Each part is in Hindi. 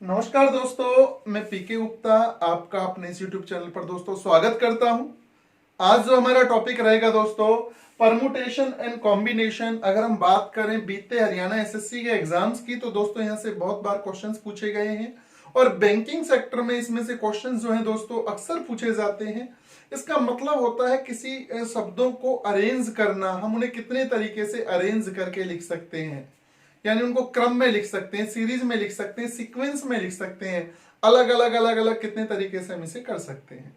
नमस्कार दोस्तों, मैं पीके गुप्ता आपका अपने इस यूट्यूब चैनल पर दोस्तों स्वागत करता हूं। आज जो हमारा टॉपिक रहेगा दोस्तों, परमुटेशन एंड कॉम्बिनेशन। अगर हम बात करें बीते हरियाणा एसएससी के एग्जाम्स की, तो दोस्तों यहां से बहुत बार क्वेश्चंस पूछे गए हैं और बैंकिंग सेक्टर में इसमें से क्वेश्चंस जो हैं दोस्तों अक्सर पूछे जाते हैं। इसका मतलब होता है किसी शब्दों को अरेंज करना। हम उन्हें कितने तरीके से अरेंज करके लिख सकते हैं, यानी उनको क्रम में लिख सकते हैं, सीरीज में लिख सकते हैं, सीक्वेंस में लिख सकते हैं, अलग अलग कितने तरीके से हम इसे कर सकते हैं।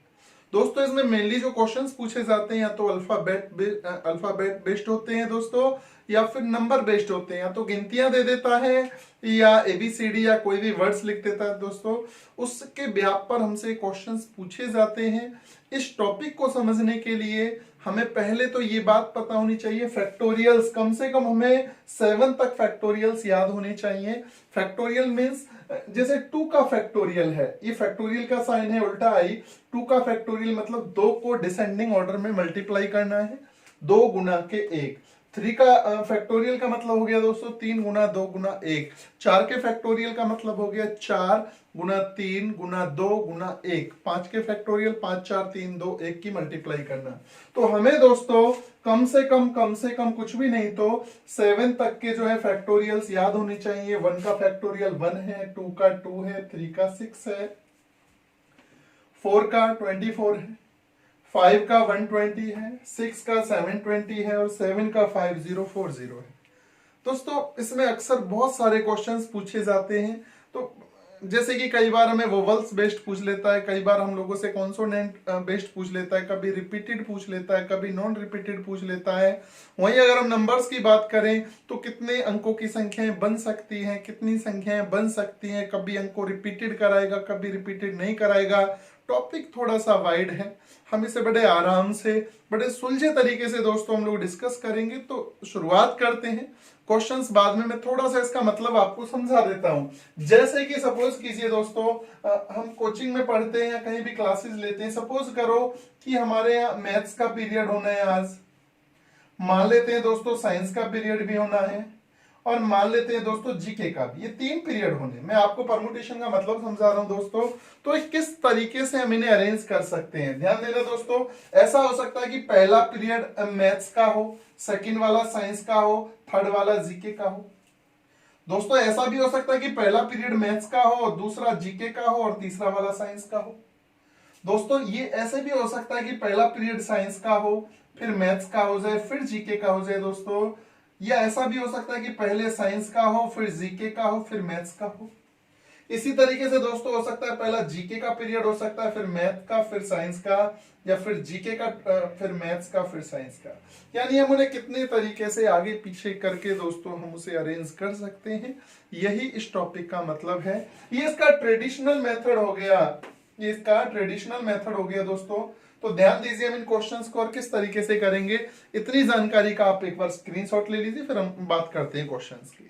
दोस्तों इसमें मेनली जो क्वेश्चंस पूछे जाते हैं या तो अल्फाबेट बेस्ड होते हैं दोस्तों, या फिर नंबर बेस्ड होते हैं। या तो गिनतियां दे देता है या एबीसीडी या कोई भी वर्ड्स लिख देता है दोस्तों। उसके ब्याप पर हमसे क्वेश्चंस पूछे जाते हैं। इस टॉपिक को समझने के लिए हमें पहले तो ये बात पता होनी चाहिए, फैक्टोरियल्स कम से कम हमें 7 तक फैक्टोरियल्स याद होने चाहिए। फैक्टोरियल मीन्स जैसे 2 का फैक्टोरियल है, ये फैक्टोरियल का साइन है उल्टा आई। 2 का फैक्टोरियल मतलब 2 को डिसेंडिंग ऑर्डर में मल्टीप्लाई करना है, 2 गुना के 1। 3 का फैक्टोरियल का मतलब हो गया दोस्तों 3 गुना 2 गुना 1। 4 के फैक्टोरियल का मतलब हो गया 4 गुना 3 गुना 2 गुना 1। 5 के फैक्टोरियल 5 4 3 2 1 की मल्टीप्लाई करना। तो हमें दोस्तों कम से कम कुछ भी नहीं तो 7 तक के जो है फैक्टोरियल्स याद होने चाहिए। 1 का फैक्टोरियल 1 है, 2 का 2 है, 3 का 6 है, 4 का 24 है, 5 का 120 है, 6 का 720 है और 7 का 5040 है। दोस्तों इसमें अक्सर बहुत सारे क्वेश्चंस पूछे जाते हैं। तो जैसे कि कई बार हमें वोवल्स बेस्ड पूछ लेता है, कई बार हम लोगों से कॉन्सोनेंट बेस्ड पूछ लेता है, कभी रिपीटेड पूछ लेता है, कभी नॉन रिपीटेड पूछ लेता है। वहीं अगर हम नंबर्स की बात करें तो कितने अंकों की संख्याएं बन सकती हैं, कितनी संख्याएं बन सकती हैं, कभी अंक को रिपीटेड कराएगा, कभी रिपीटेड नहीं कराएगा। टॉपिक थोड़ा सा वाइड है, हम इसे बड़े आराम से, बड़े सुलझे तरीके से दोस्तों हम लोग डिस्कस करेंगे। तो शुरुआत करते हैं। क्वेश्चंस बाद में मैं थोड़ा सा इसका मतलब आपको समझा देता हूं। जैसे कि सपोज कीजिए दोस्तों, हम कोचिंग में पढ़ते हैं या कहीं भी क्लासेस लेते हैं। सपोज करो कि हमारे यहाँ मैथ्स का पीरियड होना है आज, मान लेते हैं दोस्तों साइंस का पीरियड भी होना है, और मान लेते हैं दोस्तों जीके का भी। ये 3 पीरियड होने, मैं आपको परमुटेशन का मतलब समझा रहा हूं दोस्तों। तो किस तरीके से हम इन्हें अरेंज कर सकते हैं, ध्यान देना दोस्तों। ऐसा हो सकता है कि पहला पीरियड मैथ्स का हो, सेकंड वाला साइंस का हो, थर्ड वाला जीके का हो। दोस्तों ऐसा भी हो सकता है कि पहला पीरियड मैथ्स का हो, दूसरा जीके का हो और तीसरा वाला साइंस का हो। दोस्तों ये ऐसे भी हो सकता है कि पहला पीरियड साइंस का हो, फिर मैथ्स का हो जाए, फिर जीके का हो जाए दोस्तों। या ऐसा भी हो सकता है कि पहले साइंस का हो, फिर जीके का हो, फिर मैथ्स का हो। इसी तरीके से दोस्तों हो सकता है पहला जीके का पीरियड हो सकता है, फिर मैथ का, फिर साइंस का, या फिर जीके का, फिर मैथ्स का, फिर साइंस का। यानी हम उन्हें कितने तरीके से आगे पीछे करके दोस्तों हम उसे अरेंज कर सकते हैं, यही इस टॉपिक का मतलब है। ये इसका ट्रेडिशनल मेथड हो गया, ये इसका ट्रेडिशनल मेथड हो गया दोस्तों। तो ध्यान दीजिए हम इन क्वेश्चंस को और किस तरीके से करेंगे, इतनी जानकारी का आप एक बार स्क्रीनशॉट ले लीजिए, फिर हम बात करते हैं क्वेश्चंस की।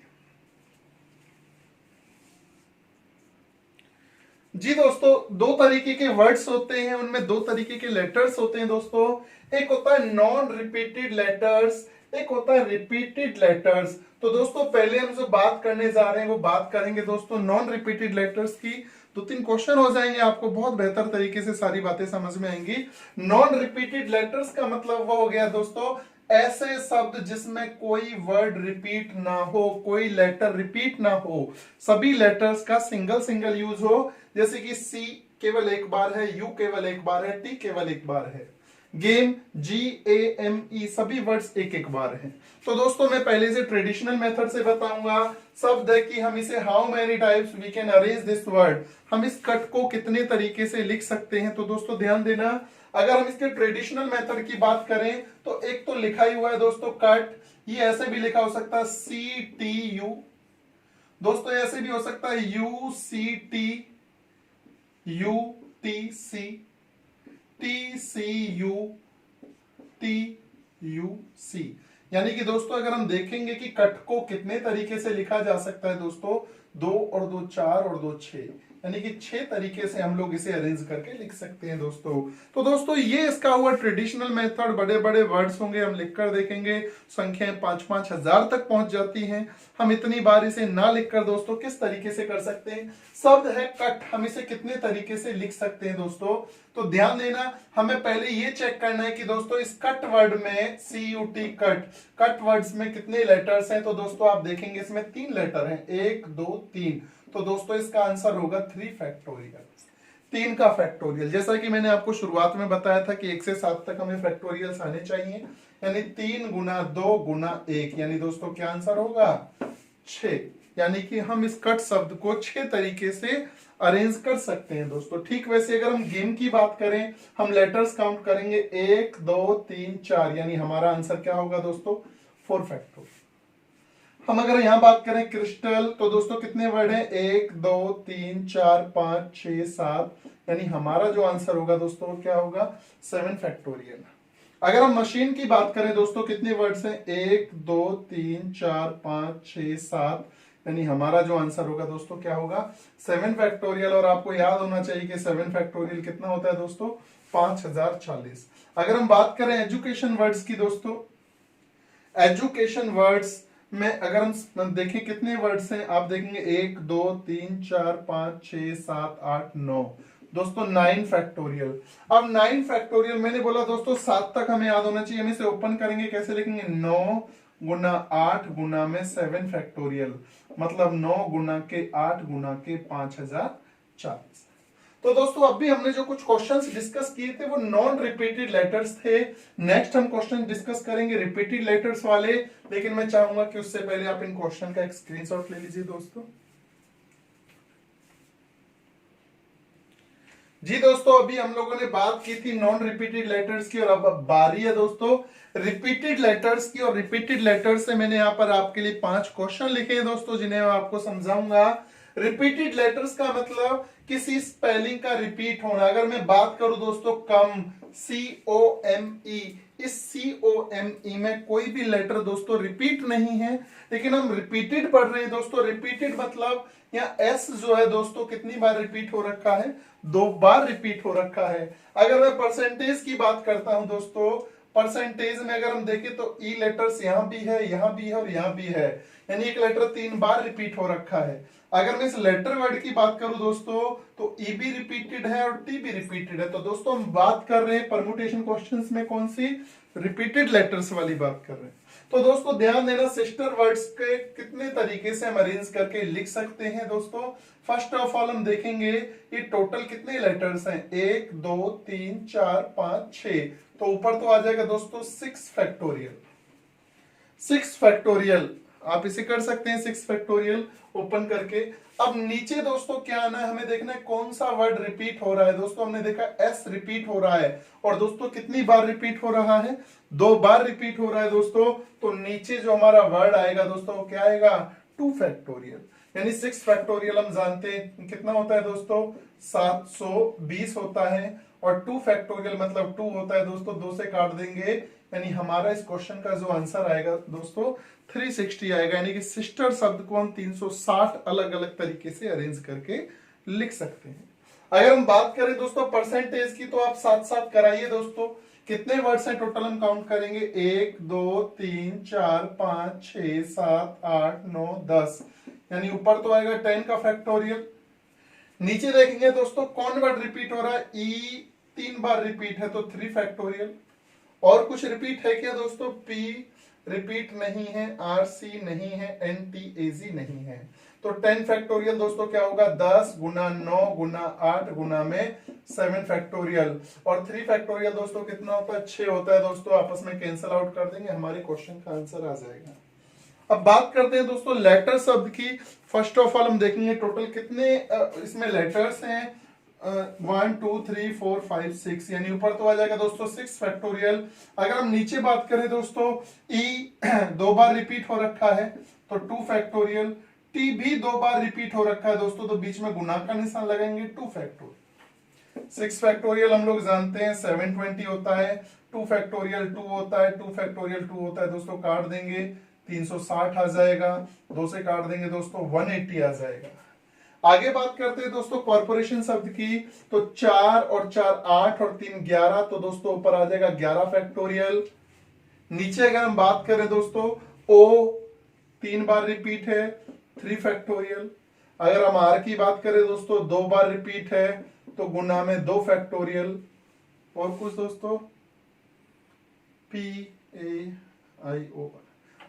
जी दोस्तों, 2 तरीके के वर्ड्स होते हैं, उनमें 2 तरीके के लेटर्स होते हैं दोस्तों। एक होता है नॉन रिपीटेड लेटर्स, एक होता है रिपीटेड लेटर्स। तो दोस्तों पहले हम जो बात करने जा रहे हैं वो बात करेंगे दोस्तों नॉन रिपीटेड लेटर्स की। 2-3 क्वेश्चन हो जाएंगे, आपको बहुत बेहतर तरीके से सारी बातें समझ में आएंगी। नॉन रिपीटेड लेटर्स का मतलब वो हो गया दोस्तों ऐसे शब्द जिसमें कोई वर्ड रिपीट ना हो, कोई लेटर रिपीट ना हो, सभी लेटर्स का सिंगल सिंगल यूज हो। जैसे कि सी केवल एक बार है, यू केवल एक बार है, टी केवल एक बार है, गेम GAME सभी वर्ड्स एक एक बार हैं। तो दोस्तों मैं पहले से ट्रेडिशनल मेथड से बताऊंगा। शब्द है कि हम इसे how many types we can arrange this word, हम इस कट को कितने तरीके से लिख सकते हैं। तो दोस्तों ध्यान देना, अगर हम इसके ट्रेडिशनल मेथड की बात करें तो एक तो लिखा ही हुआ है दोस्तों कट, ये ऐसे भी लिखा हो सकता है CTU, दोस्तों ऐसे भी हो सकता है UCTUTC, TCUTUC। यानी कि दोस्तों अगर हम देखेंगे कि कट को कितने तरीके से लिखा जा सकता है दोस्तों, 2 और 2 4 और 2 6, यानी कि 6 तरीके से हम लोग इसे अरेंज करके लिख सकते हैं दोस्तों। तो दोस्तों ये इसका हुआ ट्रेडिशनल मेथड, बड़े बड़े वर्ड्स होंगे, हम लिखकर देखेंगे, संख्याएं 5-5 हजार तक पहुंच जाती हैं। हम इतनी बार इसे ना लिखकर दोस्तों किस तरीके से कर सकते हैं, शब्द है कट, हम इसे कितने तरीके से लिख सकते हैं दोस्तों। तो ध्यान देना, हमें पहले ये चेक करना है कि दोस्तों इस कट वर्ड में CUT कट, कट वर्ड्स में कितने लेटर्स हैं। तो दोस्तों आप देखेंगे इसमें 3 लेटर हैं, 1 2 3। तो दोस्तों इसका आंसर होगा 3 फैक्टोरियल, 3 का फैक्टोरियल। जैसा कि मैंने आपको शुरुआत में बताया था कि 1 से 7 तक हमें फैक्टोरियल्स आने चाहिए, यानी 3 गुना 2 गुना 1, यानी दोस्तों क्या आंसर होगा 6। यानी कि हम इस कट शब्द को 6 तरीके से अरेंज कर सकते हैं दोस्तों। ठीक वैसे अगर हम गेम की बात करें, हम लेटर्स काउंट करेंगे 1 2 3 4, यानी हमारा आंसर क्या होगा दोस्तों 4 फैक्टोरियल। हम अगर यहां बात करें क्रिस्टल, तो दोस्तों कितने वर्ड हैं 1 2 3 4 5 6 7, यानी हमारा जो आंसर होगा दोस्तों क्या होगा 7 फैक्टोरियल। अगर हम मशीन की बात करें दोस्तों, कितने वर्ड्स हैं 1 2 3 4 5 6 7, यानी हमारा जो आंसर होगा दोस्तों क्या होगा 7 फैक्टोरियल। और आपको याद होना चाहिए कि 7 फैक्टोरियल कितना होता है दोस्तों 5040। अगर हम बात करें एजुकेशन वर्ड्स की दोस्तों, एजुकेशन वर्ड्स में अगर हम देखें कितने वर्ड्स हैं, आप देखेंगे 1 2 3 4 5 6 7 8 9, दोस्तों 9 फैक्टोरियल। अब 9 फैक्टोरियल मैंने बोला दोस्तों 7 तक हमें याद होना चाहिए, हम इसे ओपन करेंगे, कैसे लिखेंगे 9 गुना 8 गुना में 7 फैक्टोरियल, मतलब 9 गुना के 8 गुना के 5040। तो दोस्तों अभी हमने जो कुछ क्वेश्चंस डिस्कस किए थे वो नॉन रिपीटेड लेटर्स थे। नेक्स्ट हम क्वेश्चन डिस्कस करेंगे रिपीटेड लेटर्स वाले, लेकिन मैं चाहूंगा कि उससे पहले आप इन क्वेश्चन का एक स्क्रीनशॉट ले लीजिए दोस्तों। जी दोस्तों, अभी हम लोगों ने बात की थी नॉन रिपीटेड लेटर्स की, और अब बारी है दोस्तों रिपीटेड लेटर्स की। और रिपीटेड लेटर्स से मैंने यहाँ पर आपके लिए 5 क्वेश्चन लिखे हैं दोस्तों, जिन्हें मैं आपको समझाऊंगा। रिपीटेड लेटर्स का मतलब किसी स्पेलिंग का रिपीट होना। अगर मैं बात करूं दोस्तों कम, COME, इस COME में कोई भी लेटर दोस्तों रिपीट नहीं है, लेकिन हम रिपीटेड पढ़ रहे हैं दोस्तों। रिपीटेड मतलब यहाँ S जो है दोस्तों कितनी बार रिपीट हो रखा है, 2 बार रिपीट हो रखा है। अगर मैं परसेंटेज की बात करता हूं दोस्तों, परसेंटेज में अगर हम देखें तो E लेटर्स यहां भी है, यहां भी है और यहां भी है, यानी एक लेटर 3 बार रिपीट हो रखा है। अगर मैं इस लेटर वर्ड की बात करूं दोस्तों, तो E भी रिपीटेड है और T भी रिपीटेड है। तो दोस्तों हम बात कर रहे हैं परमुटेशन क्वेश्चंस में कौन सी, रिपीटेड लेटर्स वाली बात कर रहे हैं। तो दोस्तों ध्यान देना, सिस्टर वर्ड्स के कितने तरीके से हम अरेंज करके लिख सकते हैं दोस्तों। फर्स्ट ऑफ ऑल हम देखेंगे ये टोटल कितने लेटर्स हैं, 1 2 3 4 5 6, तो ऊपर तो आ जाएगा दोस्तों 6 फैक्टोरियल। 6 फैक्टोरियल आप इसे कर सकते हैं 6 फैक्टोरियल ओपन करके। अब नीचे दोस्तों क्या आना है, हमें देखना है कौन सा वर्ड रिपीट हो रहा है। दोस्तों हमने देखा S रिपीट हो रहा है, और दोस्तों कितनी बार रिपीट हो रहा है, 2 बार रिपीट हो रहा है दोस्तों। तो नीचे जो हमारा वर्ड आएगा दोस्तों वो क्या आएगा 2 फैक्टोरियल, यानी 6 फैक्टोरियल हम जानते हैं कितना होता है दोस्तों 720 होता है, और 2 फैक्टोरियल मतलब 2 होता है दोस्तों, 2 से काट देंगे, यानी हमारा इस क्वेश्चन का जो आंसर आएगा दोस्तों 360 आएगा। यानी कि सिस्टर शब्द को हम 360 अलग अलग तरीके से अरेंज करके लिख सकते हैं। अगर हम बात करें दोस्तों परसेंटेज की, तो आप साथ साथ कराइए दोस्तों, कितने वर्ड्स हैं टोटल हम काउंट करेंगे 1 2 3 4 5 6 7 8 9 10, यानी ऊपर तो आएगा 10 का फैक्टोरियल। नीचे देखेंगे दोस्तों कौन वर्ड रिपीट हो रहा है, E 3 बार रिपीट है तो 3 फैक्टोरियल। और कुछ रिपीट है क्या दोस्तों, P रिपीट नहीं है, RC नहीं है, NTAG नहीं है, तो 10 फैक्टोरियल दोस्तों क्या होगा 10 गुना 9 गुना 8 गुना में 7 फैक्टोरियल। और 3 फैक्टोरियल दोस्तों कितना होता है 6 होता है दोस्तों, आपस में कैंसिल आउट कर देंगे, हमारे क्वेश्चन का आंसर आ जाएगा। अब बात करते हैं दोस्तों लेटर शब्द की। फर्स्ट ऑफ ऑल हम देखेंगे टोटल कितने इसमें लेटर्स हैं, 1 2 3 4 5 6, यानी ऊपर तो आ जाएगा दोस्तों 6 फैक्टोरियल। अगर हम नीचे बात करें दोस्तों, E 2 बार रिपीट हो रखा है तो 2 फैक्टोरियल, T भी 2 बार रिपीट हो रखा है दोस्तों, तो बीच में गुना का निशान लगाएंगे 2 फैक्टोरियल। 6 फैक्टोरियल हम लोग जानते हैं 720 होता है, 2 फैक्टोरियल 2 होता है, 2 फैक्टोरियल 2 होता है दोस्तों, काट देंगे 360 आ जाएगा, 2 से काट देंगे दोस्तों 180 आ जाएगा। आगे बात करते हैं दोस्तों कॉर्पोरेशन शब्द की, तो 4 और 4 8 और 3 11, तो दोस्तों ऊपर आ जाएगा 11 फैक्टोरियल। नीचे अगर हम बात करें दोस्तों ओ 3 बार रिपीट है, 3 फैक्टोरियल। अगर हम आर की बात करें दोस्तों 2 बार रिपीट है, तो गुना में 2 फैक्टोरियल। और कुछ दोस्तों पी ए आई ओ,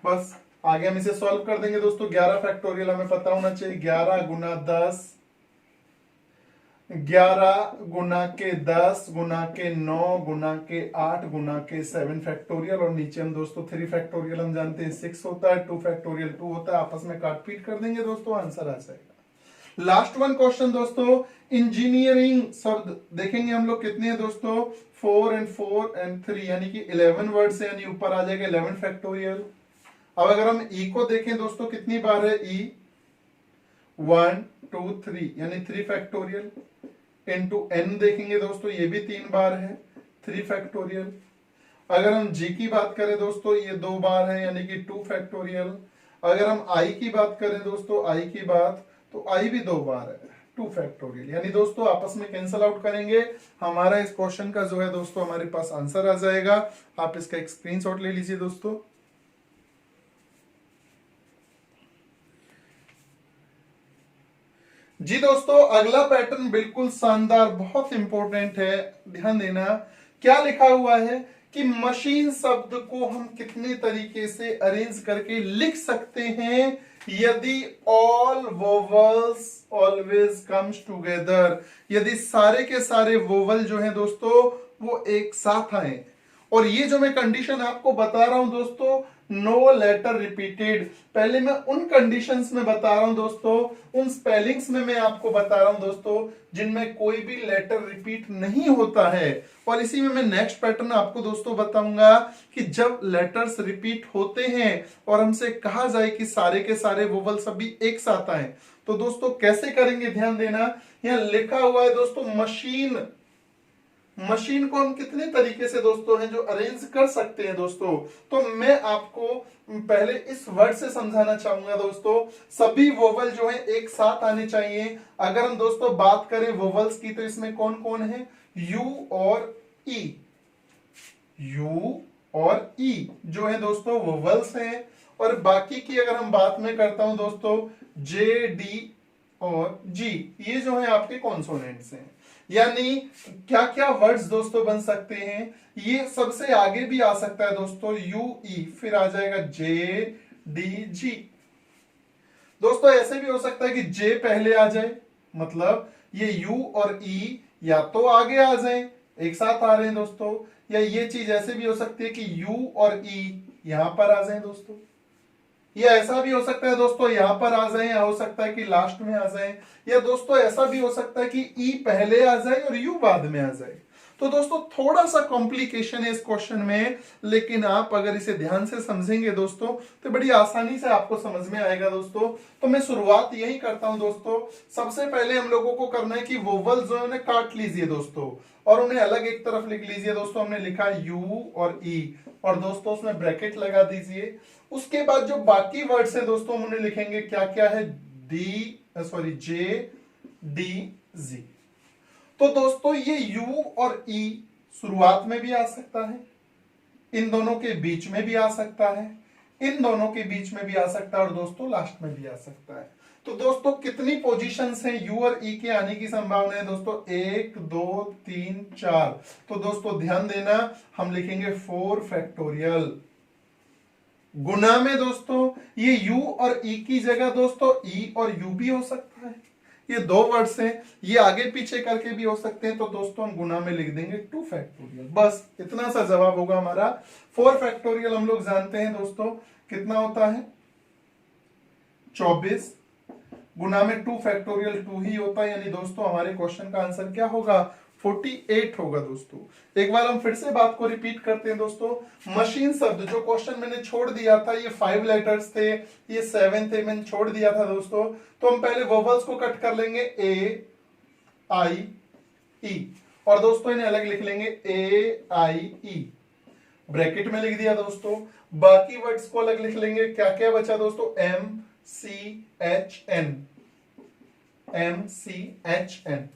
बस आगे हम इसे सॉल्व कर देंगे दोस्तों। 11 फैक्टोरियल हमें पता होना चाहिए, 11 गुना 10, 11 गुना के 10 गुना के 9 गुना के 8 गुना के 7 फैक्टोरियल। और नीचे हम दोस्तों 3 फैक्टोरियल हम जानते हैं 6 होता है, 2 फैक्टोरियल 2 होता है। आपस में काट पीट कर देंगे दोस्तों, आंसर आ जाएगा। लास्ट वन क्वेश्चन दोस्तों, इंजीनियरिंग शब्द देखेंगे हम लोग कितने हैं दोस्तों, 4 and 3 यानी कि 11 वर्ड्स है, यानी ऊपर आ जाएगा 11 फैक्टोरियल। अब अगर हम ई को देखें दोस्तों कितनी बार है, ई 1 2 3 यानी 3 फैक्टोरियल। इनटू एन देखेंगे दोस्तों, ये भी 3 बार है, 3 फैक्टोरियल। अगर हम जी की बात करें दोस्तों, ये 2 बार है यानी कि 2 फैक्टोरियल। अगर हम आई की बात करें दोस्तों, आई की बात, तो आई भी 2 बार है, 2 फैक्टोरियल। यानी दोस्तों आपस में कैंसल आउट करेंगे, हमारा इस क्वेश्चन का जो है दोस्तों हमारे पास आंसर आ जाएगा। आप इसका एक स्क्रीनशॉट ले लीजिए दोस्तों। जी दोस्तों, अगला पैटर्न बिल्कुल शानदार, बहुत इंपॉर्टेंट है, ध्यान देना। क्या लिखा हुआ है कि मशीन शब्द को हम कितने तरीके से अरेंज करके लिख सकते हैं यदि all vowels always comes together, यदि सारे के सारे वोवल जो हैं दोस्तों वो एक साथ आए। और ये जो मैं कंडीशन आपको बता रहा हूं दोस्तों, नो लेटर रिपीटेड, पहले मैं उन कंडीशंस में बता रहा हूं दोस्तों, उन स्पेलिंग्स में मैं आपको बता रहा हूं दोस्तों जिनमें कोई भी लेटर रिपीट नहीं होता है। और इसी में मैं नेक्स्ट पैटर्न आपको दोस्तों बताऊंगा कि जब लेटर्स रिपीट होते हैं और हमसे कहा जाए कि सारे के सारे वोवल सभी एक साथ आए, तो दोस्तों कैसे करेंगे, ध्यान देना। यहां लिखा हुआ है दोस्तों मशीन, मशीन को हम कितने तरीके से दोस्तों हैं जो अरेंज कर सकते हैं दोस्तों। तो मैं आपको पहले इस वर्ड से समझाना चाहूंगा दोस्तों, सभी वोवल जो है एक साथ आने चाहिए। अगर हम दोस्तों बात करें वोवल्स की, तो इसमें कौन कौन है, यू और ई, यू और ई जो है दोस्तों वोवल्स हैं। और बाकी की अगर हम बात में करता हूं दोस्तों, जे डी और जी, ये जो है आपके कॉन्सोनेंट्स हैं। यानी क्या क्या वर्ड्स दोस्तों बन सकते हैं, ये सबसे आगे भी आ सकता है दोस्तों, यू ई, फिर आ जाएगा जे डी जी। दोस्तों ऐसे भी हो सकता है कि जे पहले आ जाए, मतलब ये यू और ई या तो आगे आ जाए, एक साथ आ रहे हैं दोस्तों, या ये चीज ऐसे भी हो सकती है कि यू और ई यहां पर आ जाए दोस्तों, या ऐसा भी हो सकता है दोस्तों यहां पर आ जाए, या हो सकता है कि लास्ट में आ जाए, या दोस्तों ऐसा भी हो सकता है कि ई पहले आ जाए और यू बाद में आ जाए। तो दोस्तों थोड़ा सा कॉम्प्लिकेशन है इस क्वेश्चन में, लेकिन आप अगर इसे ध्यान से समझेंगे दोस्तों तो बड़ी आसानी से आपको समझ में आएगा दोस्तों। तो मैं शुरुआत यही करता हूं दोस्तों। सबसे पहले हम लोगों को करना है कि वोवल जो है उन्हें काट लीजिए दोस्तों, और उन्हें अलग एक तरफ लिख लीजिए दोस्तों। हमने लिखा यू और ई, और दोस्तों उसमें ब्रैकेट लगा दीजिए। उसके बाद जो बाकी वर्ड्स हैं दोस्तों हम उन्हें लिखेंगे, क्या क्या है, जे डी जी। तो दोस्तों ये यू और ई शुरुआत में भी आ सकता है, इन दोनों के बीच में भी आ सकता है, इन दोनों के बीच में भी आ सकता है, और दोस्तों लास्ट में भी आ सकता है। तो दोस्तों कितनी पोजीशंस हैं यू और ई के आने की संभावना है दोस्तों, 1 2 3 4। तो दोस्तों ध्यान देना, हम लिखेंगे 4 फैक्टोरियल। गुना में दोस्तों ये यू और ई की जगह दोस्तों ई और यू भी हो सकता है, ये 2 वर्ड्स हैं, ये आगे पीछे करके भी हो सकते हैं। तो दोस्तों हम गुना में लिख देंगे 2 फैक्टोरियल, बस इतना सा जवाब होगा हमारा। 4 फैक्टोरियल हम लोग जानते हैं दोस्तों कितना होता है, 24, गुना में 2 फैक्टोरियल 2 ही होता है, यानी दोस्तों हमारे क्वेश्चन का आंसर क्या होगा, 48 होगा दोस्तों। एक बार हम फिर से बात को रिपीट करते हैं दोस्तों। मशीन शब्द जो क्वेश्चन मैंने छोड़ दिया था, ये 5 लेटर्स थे, ये 7 थे, मैंने छोड़ दिया था दोस्तों। तो हम पहले वोवल्स को कट कर लेंगे, ए आई ई, और दोस्तों इन्हें अलग लिख लेंगे, ए आई ई। ब्रैकेट में लिख दिया दोस्तों। बाकी वर्ड्स को अलग लिख लेंगे। क्या क्या बचा दोस्तों, MCHN, MCHN।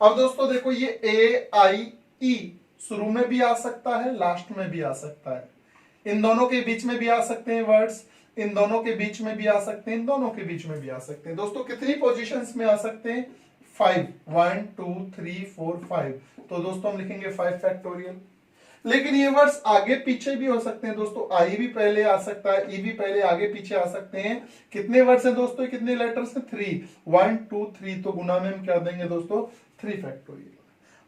अब दोस्तों देखो ये AIE शुरू में भी आ सकता है, लास्ट में भी आ सकता है, इन दोनों के बीच में भी आ सकते हैं वर्ड्स, इन दोनों के बीच में भी आ सकते हैं, इन दोनों के बीच में भी आ सकते हैं। दोस्तों कितनी पोजीशंस में आ सकते हैं, 5, 1 2 3 4 5। तो दोस्तों हम लिखेंगे 5 फैक्टोरियल। लेकिन ये वर्ड्स आगे पीछे भी हो सकते हैं दोस्तों, आई भी पहले आ सकता है, ई भी पहले आगे पीछे आ सकते हैं। कितने वर्ड्स हैं दोस्तों, कितने लेटर्स हैं, 3, 1 2 3। तो गुना में हम क्या देंगे दोस्तों, 3 फैक्टोरियल।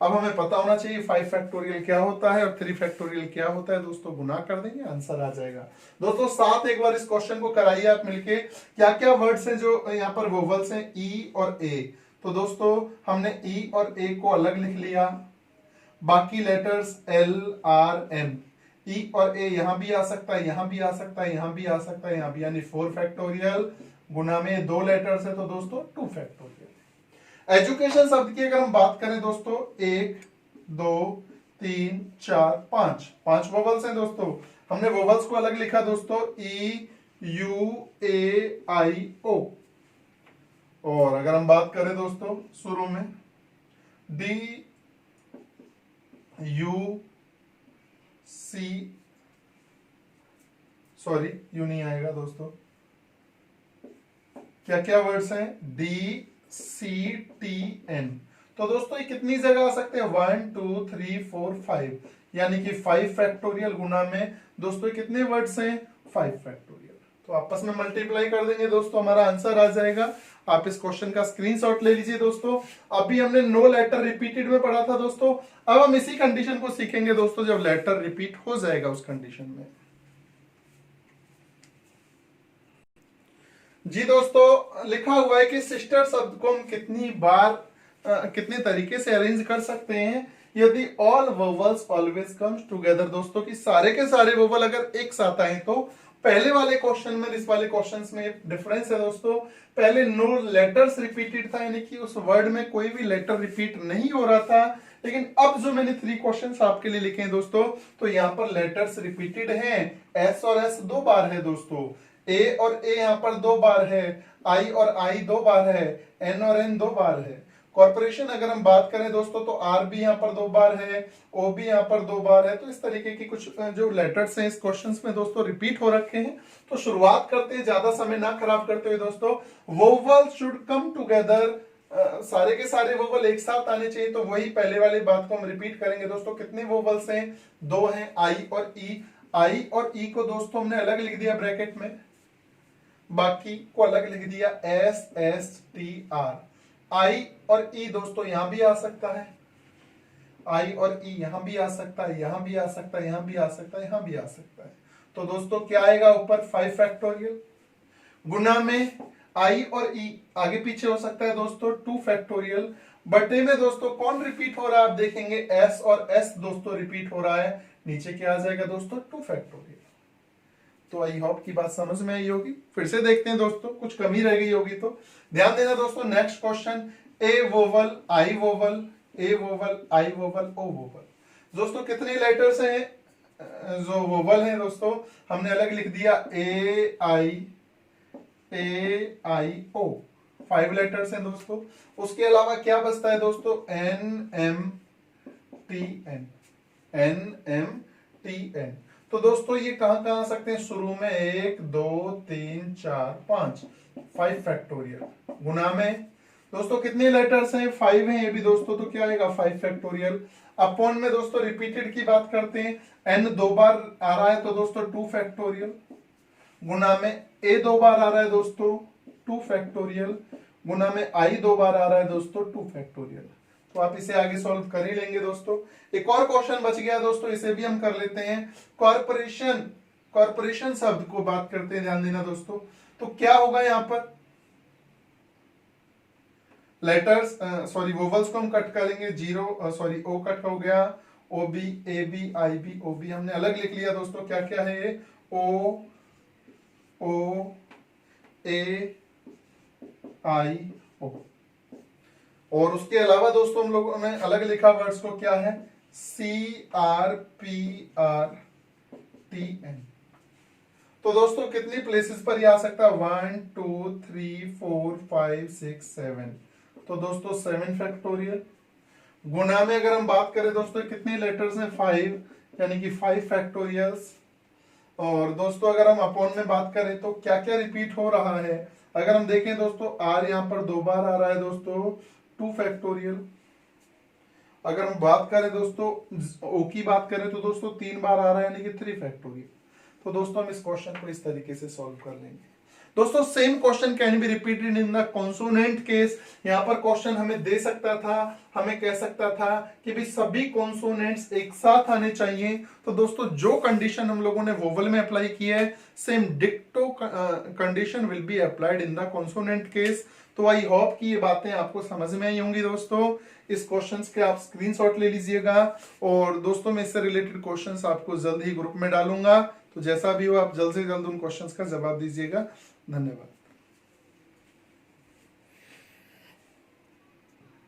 अब हमें पता होना चाहिए 5 फैक्टोरियल क्या होता है और 3 फैक्टोरियल क्या होता है दोस्तों, गुना कर देंगे आंसर आ जाएगा। दोस्तों साथ एक बार इस क्वेश्चन को कराइए आप मिलके। क्या क्या वर्ड्स हैं जो यहाँ पर वोवल्स हैं, ई और ए। तो दोस्तों हमने ई और ए को अलग लिख लिया, बाकी लेटर्स L R M, ई और ए यहां भी आ सकता है, यहां भी आ सकता है, यहां भी आ सकता है, यहां भी, यानी 4 फैक्टोरियल। गुना में 2 लेटर्स है तो दोस्तों 2 फैक्टोरियल। एजुकेशन शब्द की अगर हम बात करें दोस्तों, 1 2 3 4 5, 5 वोवल्स हैं दोस्तों। हमने वोवल्स को अलग लिखा दोस्तों, E U A I O। और अगर हम बात करें दोस्तों शुरू में D U C, sorry you नहीं आएगा दोस्तों, क्या क्या वर्ड्स हैं, D C T N। तो दोस्तों ये कितनी जगह आ सकते हैं, 1 2 3 4 5, यानी कि 5 फैक्टोरियल। गुना में दोस्तों कितने वर्ड्स हैं, 5 फैक्टोरियल। तो आपस में मल्टीप्लाई कर देंगे दोस्तों, हमारा आंसर आ जाएगा। आप इस क्वेश्चन का स्क्रीनशॉट ले लीजिए दोस्तों। अभी हमने नो लेटर रिपीटेड में पढ़ा था दोस्तों, अब हम इसी कंडीशन को सीखेंगे दोस्तों जब लेटर रिपीट हो जाएगा उस कंडीशन में। जी दोस्तों लिखा हुआ है कि सिस्टर शब्द को हम कितनी बार कितने तरीके से अरेंज कर सकते हैं, यदि all vowels always comes together. दोस्तों कि सारे के सारे वोवल अगर एक साथ आए तो पहले वाले क्वेश्चन में इस वाले क्वेश्चन में डिफरेंस है दोस्तों। पहले नो लेटर्स रिपीटेड था, यानी कि उस वर्ड में कोई भी लेटर रिपीट नहीं हो रहा था। लेकिन अब जो मैंने 3 क्वेश्चंस आपके लिए लिखे हैं दोस्तों, तो यहाँ पर लेटर्स रिपीटेड हैं। एस और एस 2 बार है दोस्तों, ए और ए यहाँ पर 2 बार है, आई और आई 2 बार है, एन और एन 2 बार है। कॉर्पोरेशन अगर हम बात करें दोस्तों तो आर भी यहाँ पर 2 बार है, ओ भी यहाँ पर 2 बार है। तो इस तरीके की कुछ जो लेटर्स हैं इस क्वेश्चंस में दोस्तों रिपीट हो रखे हैं। तो शुरुआत करते हैं ज्यादा समय ना खराब करते हुए दोस्तों। वोवल शुड कम टुगेदर, सारे के सारे वोवल एक साथ आने चाहिए। तो वही पहले वाली बात को हम रिपीट करेंगे दोस्तों। कितने वोवल्स हैं, 2 हैं, आई और ई। आई और ई को दोस्तों हमने अलग लिख दिया ब्रैकेट में, बाकी को अलग लिख दिया एस एस टी आर। आई और ई दोस्तों यहां भी आ सकता है, आई और ई यहां भी आ सकता है, यहां भी आ सकता है, यहां भी आ सकता है, यहां भी आ सकता है। तो दोस्तों क्या आएगा ऊपर, 5 फैक्टोरियल। गुना में आई और ई आगे पीछे हो सकता है दोस्तों, 2 फैक्टोरियल। बटे में दोस्तों कौन रिपीट हो रहा है, आप देखेंगे एस और एस दोस्तों रिपीट हो रहा है। नीचे क्या आ जाएगा दोस्तों, 2 फैक्टोरियल। तो आई होप की बात समझ में आई होगी। फिर से देखते हैं दोस्तों, कुछ कमी रह गई होगी तो ध्यान देना दोस्तों। नेक्स्ट क्वेश्चन, ए वोवल आई वोवल, ए वोवल आई वोवल ओ वोवल। दोस्तों कितने लेटर्स हैं जो वोवल हैं दोस्तों, हमने अलग लिख दिया ए आई ओ, 5 लेटर्स हैं दोस्तों। उसके अलावा क्या बचता है दोस्तों, N M T N, N M T N. तो दोस्तों ये कहां कहां आ सकते हैं, शुरू में 1 2 3 4 5, 5 फैक्टोरियल। गुना में दोस्तों कितने लेटर्स हैं, 5 हैं ये भी दोस्तों, तो क्या आएगा 5 फैक्टोरियल। अपॉन में दोस्तों रिपीटेड की बात करते हैं, एन 2 बार आ रहा है तो दोस्तों 2 फैक्टोरियल। गुना में ए 2 बार आ रहा है दोस्तों, 2 फैक्टोरियल। गुना में आई 2 बार आ रहा है दोस्तों, 2 फैक्टोरियल। तो आप इसे आगे सॉल्व कर ही लेंगे दोस्तों। एक और क्वेश्चन बच गया दोस्तों, इसे भी हम कर लेते हैं। कॉर्पोरेशन, कॉर्पोरेशन शब्द को बात करते हैं, ध्यान देना दोस्तों। तो क्या होगा यहाँ पर, लेटर्स सॉरी वोवल्स को हम कट करेंगे, 0 सॉरी ओ कट हो गया, O B A B I B O B हमने अलग लिख लिया दोस्तों। क्या क्या है ये, ओ ओ ए आई ओ। और उसके अलावा दोस्तों हम लोगों ने अलग लिखा वर्ड्स को, क्या है, C R P R TN। तो दोस्तों कितनी प्लेसेस पर ये आ सकता है? 1 2 3 4 5 6 7। तो दोस्तों 7 फैक्टोरियल। गुणा में अगर हम बात करें दोस्तों कितने लेटर्स हैं? 5, यानी कि 5 फैक्टोरियल्स। और दोस्तों अगर हम अपॉन में बात करें तो क्या क्या रिपीट हो रहा है? अगर हम देखें दोस्तों R यहाँ पर 2 बार आ रहा है दोस्तों, 2 फैक्टोरियल। अगर हम बात करें दोस्तों O की बात करें तो दोस्तों 3 बार आ रहा है, यानी कि 3 फैक्टोरियल। तो दोस्तों हम इस क्वेश्चन को इस तरीके से सॉल्व कर लेंगे। दोस्तों same question can be repeated in the consonant case. यहाँ पर क्वेश्चन हमें दे सकता था, हमें कह सकता था कि भी सभी कॉन्सोनेंट्स एक साथ आने चाहिए। तो दोस्तों जो कंडीशन हम लोगों ने वोवल में अप्लाई की है, सेम डिक्टो condition will be applied in the consonant case. तो आई होप कि ये बातें आपको समझ में आई होंगी दोस्तों। इस क्वेश्चंस के आप स्क्रीनशॉट ले लीजिएगा, और दोस्तों मैं इससे रिलेटेड क्वेश्चंस आपको जल्द ही ग्रुप में डालूंगा। तो जैसा भी हो आप जल्द से जल्द उन क्वेश्चंस का जवाब दीजिएगा। धन्यवाद।